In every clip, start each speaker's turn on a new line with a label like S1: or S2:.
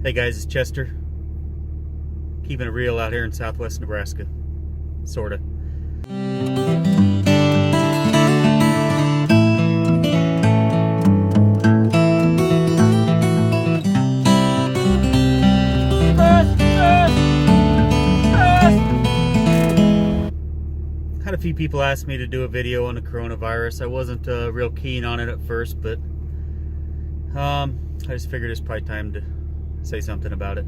S1: Hey guys, it's Chester. Keeping it real out here in southwest Nebraska. Sorta. Had a few people ask me to do a video on the coronavirus. I wasn't real keen on it at first, but I just figured it's probably time to say something about it.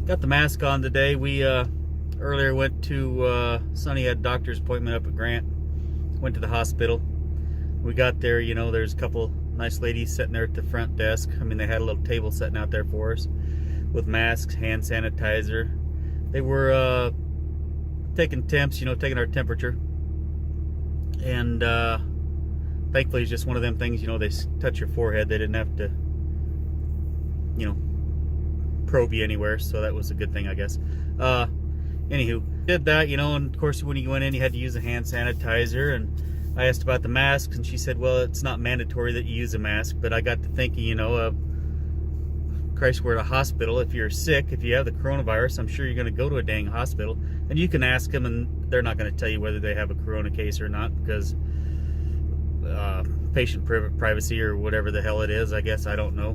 S1: Got the mask on today. We earlier went to Sonny had a doctor's appointment up at Grant. Went to the hospital. We got there, you know, there's a couple nice ladies sitting there at the front desk. I mean, they had a little table sitting out there for us with masks, hand sanitizer. They were taking temps, you know, taking our temperature. And thankfully it's just one of them things, you know, they touch your forehead. They didn't have to, you know, probe you anywhere, so that was a good thing, I guess. Anywho, did that, you know, and of course when you went in you had to use a hand sanitizer, and I asked about the masks and she said, well, it's not mandatory that you use a mask. But I got to thinking, you know, Christ, we're at a hospital. If you're sick, if you have the coronavirus, I'm sure you're going to go to a dang hospital, and you can ask them and they're not going to tell you whether they have a corona case or not, because patient privacy or whatever the hell it is, I guess. I don't know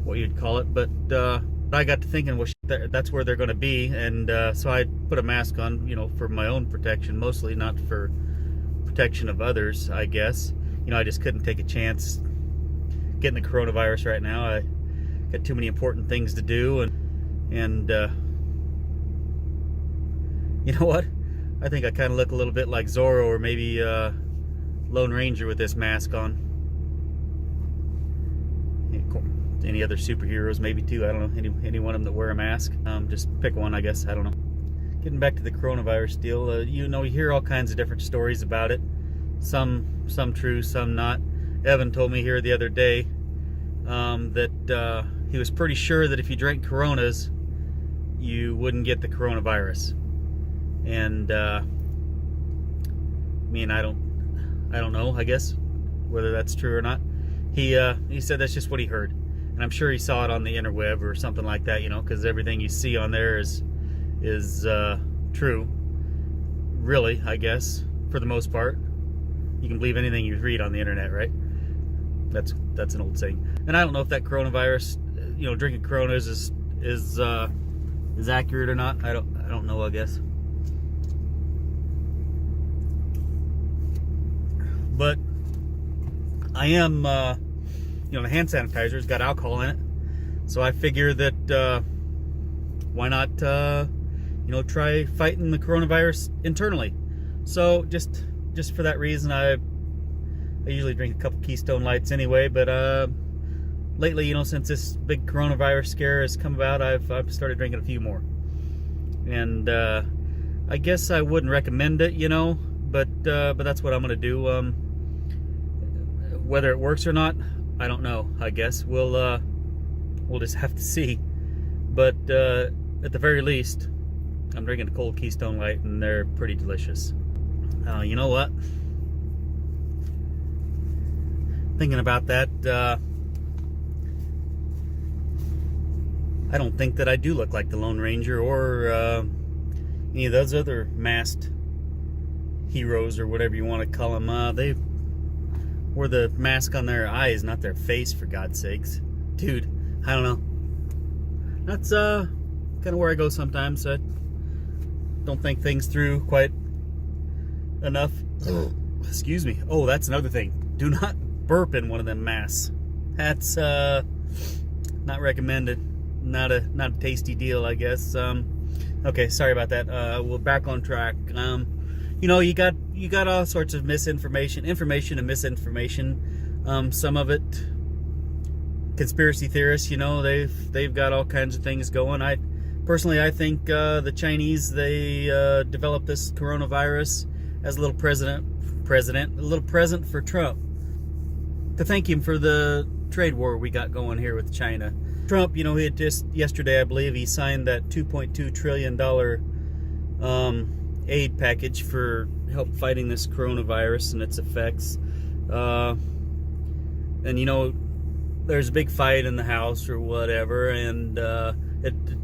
S1: what you'd call it, but I got to thinking, well, that's where they're going to be, and so I put a mask on, you know, for my own protection, mostly, not for protection of others, I guess. You know, I just couldn't take a chance getting the coronavirus right now. I got too many important things to do, and you know what? I think I kind of look a little bit like Zorro, or maybe Lone Ranger with this mask on. Any other superheroes maybe too, I don't know, any one of them that wear a mask. Just pick one, I guess, I don't know. Getting back to the coronavirus deal, you know, you hear all kinds of different stories about it. Some true, some not. Evan told me here the other day that he was pretty sure that if you drank Coronas, you wouldn't get the coronavirus. And I mean, I don't know, I guess, whether that's true or not. He said that's just what he heard. And I'm sure he saw it on the interweb or something like that, you know, because everything you see on there is true, really, I guess, for the most part. You can believe anything you read on the internet, right? That's an old saying. And I don't know if that coronavirus, you know, drinking Coronas is accurate or not. I don't know, I guess. But I am, you know, the hand sanitizer's got alcohol in it, so I figure that why not, you know, try fighting the coronavirus internally. So just for that reason, I usually drink a couple Keystone Lights anyway, but lately, you know, since this big coronavirus scare has come about, I've started drinking a few more. And I guess I wouldn't recommend it, you know, but that's what I'm gonna do. Whether it works or not, I don't know. I guess we'll just have to see. But at the very least, I'm drinking a cold Keystone Light, and they're pretty delicious. You know what? Thinking about that, I don't think that I do look like the Lone Ranger or any of those other masked heroes or whatever you want to call them. They wore the mask on their eyes, not their face, for God's sakes. Dude, I don't know. That's kind of where I go sometimes. I don't think things through quite enough. Excuse me. Oh, that's another thing. Do not burp in one of them masks. That's not recommended. Not a tasty deal, I guess. Okay, sorry about that. We're back on track. You know, you got all sorts of information and misinformation. Some of it conspiracy theorists, you know, they've got all kinds of things going. I think the Chinese, they developed this coronavirus as a little a little present for Trump, to thank him for the trade war we got going here with China. Trump, you know, he had just yesterday, I believe, he signed that $2.2 trillion aid package for help fighting this coronavirus and its effects. And you know, there's a big fight in the house or whatever, and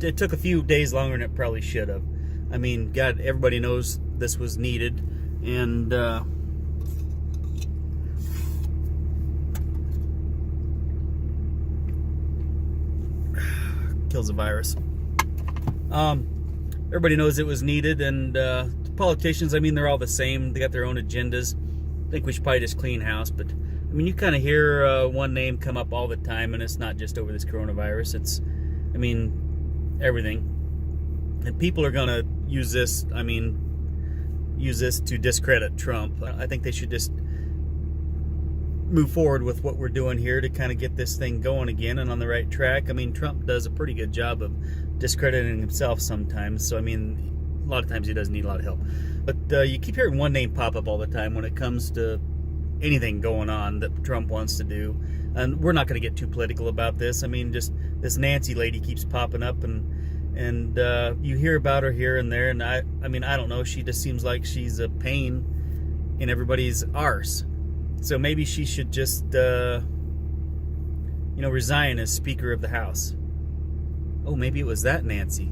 S1: it took a few days longer than it probably should have. I mean, God, everybody knows this was needed, and kills the virus. Everybody knows it was needed, and the politicians, I mean, they're all the same. They got their own agendas. I think we should probably just clean house, but I mean, you kind of hear one name come up all the time, and it's not just over this coronavirus. It's, I mean, everything. And people are going to use this, I mean, use this to discredit Trump. I think they should just move forward with what we're doing here to kind of get this thing going again and on the right track. I mean, Trump does a pretty good job of discrediting himself sometimes. So, I mean, a lot of times he doesn't need a lot of help. But you keep hearing one name pop up all the time when it comes to anything going on that Trump wants to do. And we're not going to get too political about this. I mean, just this Nancy lady keeps popping up, and you hear about her here and there. And I mean, I don't know. She just seems like she's a pain in everybody's arse. So maybe she should just, resign as Speaker of the House. Oh, maybe it was that Nancy.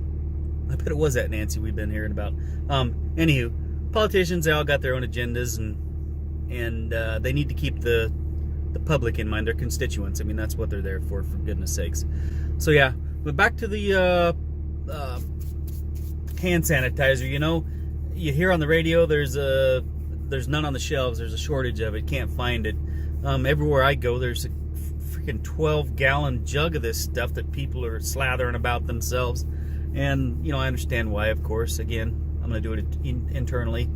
S1: I bet it was that Nancy we've been hearing about. Anywho, politicians, they all got their own agendas, and they need to keep the public in mind, their constituents. I mean, that's what they're there for goodness sakes. So yeah, but back to the hand sanitizer. You know, you hear on the radio there's none on the shelves. There's a shortage of it. Can't find it. Everywhere I go, there's a freaking 12-gallon jug of this stuff that people are slathering about themselves. And, you know, I understand why, of course. Again, I'm going to do it internally.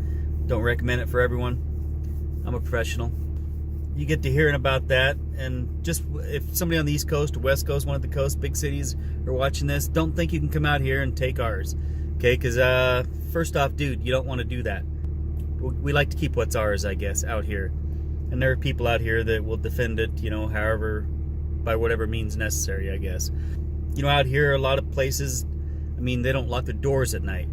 S1: Don't recommend it for everyone. I'm a professional. You get to hearing about that, and just if somebody on the East Coast or West Coast, one of the coast, big cities are watching this, don't think you can come out here and take ours. Okay, because first off, dude, you don't want to do that. We like to keep what's ours, I guess, out here. And there are people out here that will defend it, you know, however, by whatever means necessary, I guess. You know, out here, a lot of places, I mean, they don't lock their doors at night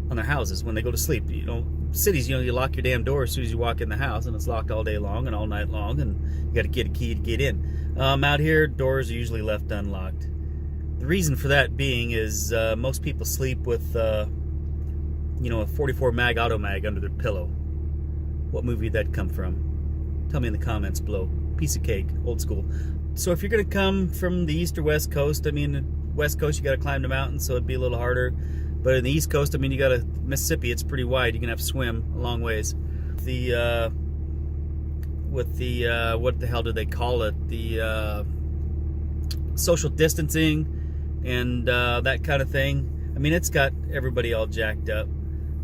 S1: on their houses when they go to sleep. You know, cities, you know, you lock your damn door as soon as you walk in the house, and it's locked all day long and all night long, and you got to get a key to get in. Out here, doors are usually left unlocked. The reason for that being is most people sleep with, you know, a 44 mag auto mag under their pillow. What movie did that come from? Tell me in the comments below. Piece of cake, old school. So if you're going to come from the East or West Coast, I mean, the West Coast, you got to climb the mountains, so it'd be a little harder. But in the East Coast, I mean, you got to, Mississippi, it's pretty wide. You're going to have to swim a long ways. What the hell do they call it? The social distancing and that kind of thing. I mean, it's got everybody all jacked up.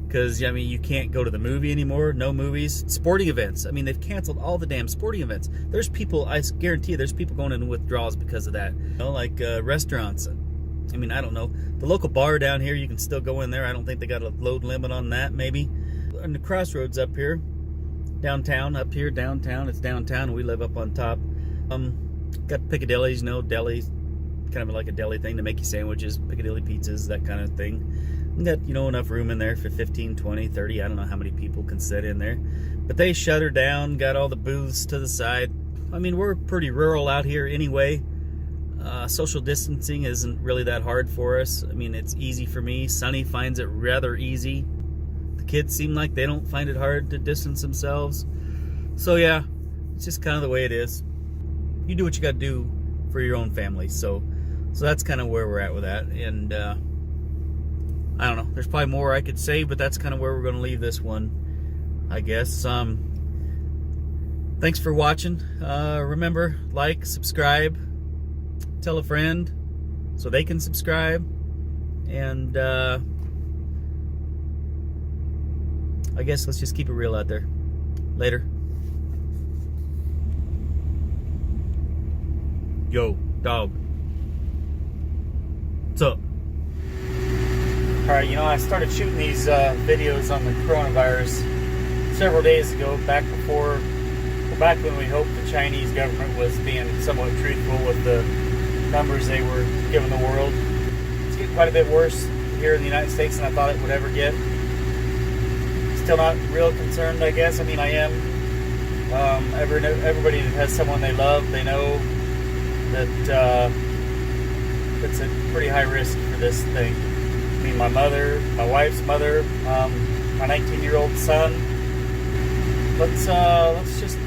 S1: Because, I mean, you can't go to the movie anymore. No movies. Sporting events. I mean, they've canceled all the damn sporting events. There's people, I guarantee you, there's people going into withdrawals because of that. You know, like restaurants. I mean, I don't know. The local bar down here, you can still go in there. I don't think they got a load limit on that, maybe. And the crossroads up here, downtown, it's downtown. We live up on top. Got Piccadilly's, you know, delis, kind of like a deli thing to make you sandwiches, Piccadilly pizzas, that kind of thing. Got, you know, enough room in there for 15, 20, 30, I don't know how many people can sit in there. But they shut her down, got all the booths to the side. I mean, we're pretty rural out here anyway. Social distancing isn't really that hard for us. I mean, it's easy for me. Sonny finds it rather easy. The kids seem like they don't find it hard to distance themselves. So yeah, it's just kind of the way it is. You do what you got to do for your own family. So that's kind of where we're at with that. And I don't know. There's probably more I could say, but that's kind of where we're going to leave this one, I guess. Thanks for watching. Remember, like, subscribe, tell a friend so they can subscribe. And I guess let's just keep it real out there. Later. Yo, dog. What's up? Alright, you know, I started shooting these videos on the coronavirus several days ago, back when we hoped the Chinese government was being somewhat truthful with the numbers they were giving the world. It's getting quite a bit worse here in the United States than I thought it would ever get. Still not real concerned, I guess. I mean, I am. Everybody that has someone they love, they know, that's at pretty high risk for this thing. I mean, my mother, my wife's mother, my 19-year-old son. Let's just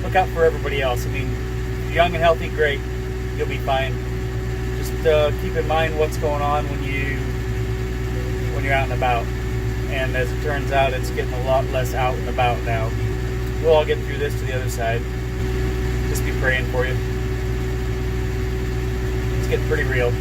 S1: look out for everybody else. I mean, if you're young and healthy, great, you'll be fine. Just keep in mind what's going on when you're out and about. And as it turns out, it's getting a lot less out and about now. We'll all get through this to the other side. Just be praying for you. It's getting pretty real.